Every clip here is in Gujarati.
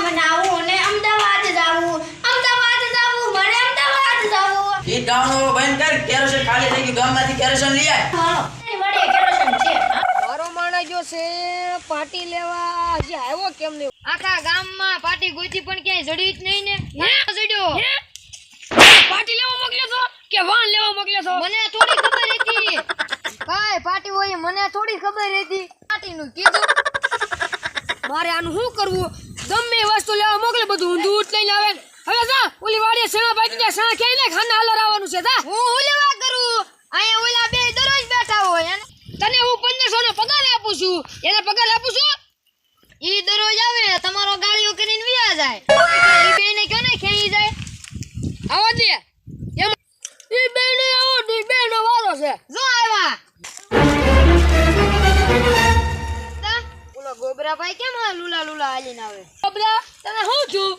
બનાવું ને અમદાવાદ જાવું મને અમદાવાદ જાવું ઈ ડાઉન ઓલો બંધ કર કેરોસીન ખાલી થઈ ગયું ગામમાંથી કેરોસીન લઈ આય હાલો વડે કેરોસીન છે મારો માણસ જો છે પાર્ટી લેવા હજી આવ્યો કેમ નહીં આખા ગામમાં પાર્ટી ગોતી પણ ક્યાંય જડી જ નહીં ને જડ્યો પાર્ટી લેવા મોકલ્યો તો કે વાન લેવા મોકલ્યો તો મને થોડી ખબર હતી કાય પાર્ટી હોય મને થોડી ખબર હતી પાર્ટી નું કીધું મારે આનું શું કરવું ગમે વસ્તુ લેવા મોકલે બધું ઊંધું લઈને આવે હવે જા ઓલી વાડીએ સણા બાકી જાય સણા ખાઈ લે ખાના હાલર આવવાનું છે જા હું લેવા કરું અહીંયા ઓલા બે દરરોજ બેઠા હોય તને હું 1500 નો પગાર આપું છું એને પગાર આપું છું ઈ દરરોજ આવે તમારો ગાડીઓ કરીને વિયા જાય ઈ બેને ક્યો ને ખેઈ જાય આવા દે એમ ઈ બેને આવો દી બેનો વારો છે જો આવ્યા ઓલો ગોબરાભાઈ કેમ લુલા હાલીને આવે ગોબરા તને હું છું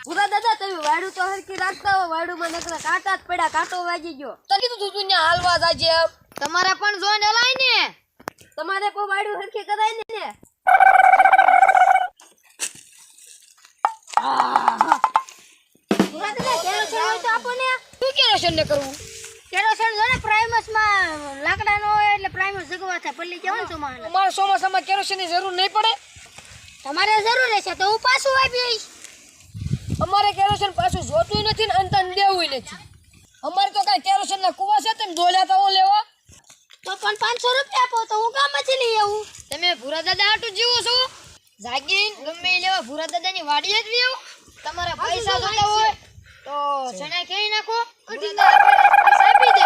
પૂરા દાદા તમે વાડું તો હરકી રાખતા હો વાડુમાં નકરા કાંટા જ પડ્યા કાંટો વાગી ગયો તને કીધું તું ને હાલવા જાજે તમારે પણ જો ને લાઈ ને તમારે કોઈ વાડું હરકી કરાય ને પૂરા દાદા કેરોસીન હોય તો આપો ને શું કેરોસીન ને કરવું કેરોસીન જો ને પ્રાઇમસ માં લાકડા નો હોય એટલે પ્રાઇમસ જગવા થાય પલ્લી જવાનું છો મારે અમાર ચોમાસામાં કેરોસીન ની જરૂર નહીં પડે તમારે જરૂર રહેશે તો હું પાછું આપીશ અમારે કેરોસીન પાછું જોતું નથી ને અંતન દેવું નથી અમારે તો કઈ કેરોસીન ના કુવા છે તેમ દોલ્યા તો લેવા તો પણ 500 રૂપિયા આપો તો હું ગામમાંથી લઈ આવું તમે ભૂરા દાદા આટું જીવો છો જાગીન ગમે લેવા ભૂરા દાદાની વાડીએ જ લેવો તમારા પૈસા જોતા હોય તો સણા ખેઈ નાખો ભૂરા દાદા પૈસા આપી દે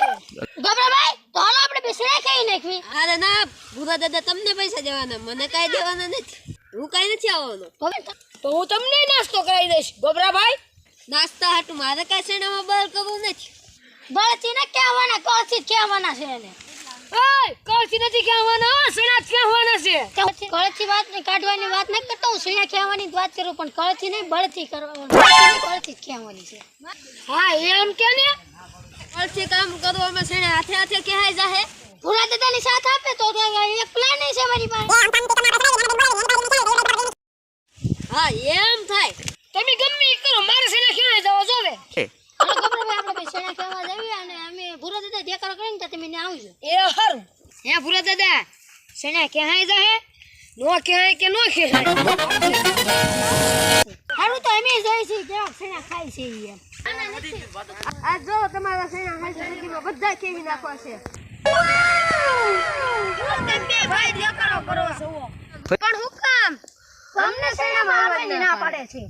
ગોબરાભાઈ તો હાલો આપણે બે સણા ખેઈ નાખવી અરે ના ભૂરા દાદા તમને પૈસા દેવાના મને કાઈ દેવાના નથી હું કાઈ નથી આવવાનો તો હું તમને નાસ્તો કરાવી દઈશ ગોબરાભાઈ નાસ્તા હાટું મારે કઈ સેણામાં બળ કરવું નથી બળથી ને કહેવાના કળથી કહેવાના છે એને ઓય કળથી નથી કહેવાના સેણા કહેવાના છે કળથી વાત નહીં કાઢવાની વાત નહીં કરતો હું સેણા કહેવાની વાત કરું પણ કળથી નહીં બળથી કરવાનું કળથી જ કહેવાની છે હા એમ કે ને કળથી કામ કરવામાં સેણા હાથે હાથે કહેવાય જાહે ભૂરા દાદાની સાથ આપે તો એક પ્લાન છે મારી પાસે હા એમ થાય તમે ગમે કરો મારે સેના ખેવા જવા જોવે હાલો ગોબરાભાઈ આપણે બે સેના ખેવા જાવી અને અમે ભૂરા દાદા દેખાડો કરીને તો તમે ને આવજો એ હારું હે ભૂરા દાદા સેના ખેહાઈ જાહે નો ખેહાય કે નો ખેહાય હારું તો અમે જઈ છે કે સેના ખાઈ છે એમ આ જો તમારા સેના ખાઈ છે જિંદગીમાં બધા ખેહી નાખવા છે તમે ભાઈ દેખાડો કરો છો પણ હું કામ અમને સેના મારવાની ના પડે છે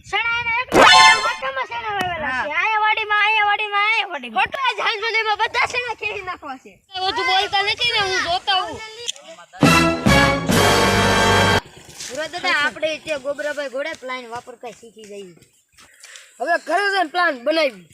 સેના એને એક મોટામાં સેના વાવેલા છે આયા વાડીમાં ખોટા જાનજોલીમાં બધા સેના ખેહી નાખવા છે વધુ બોલતા નથી ને હું જોતા હું પૂરા દાદા આપણે તે ગોબરાભાઈ ઘોડે પ્લાન વાપરતા શીખી જઈએ હવે ઘરે જઈને પ્લાન બનાવી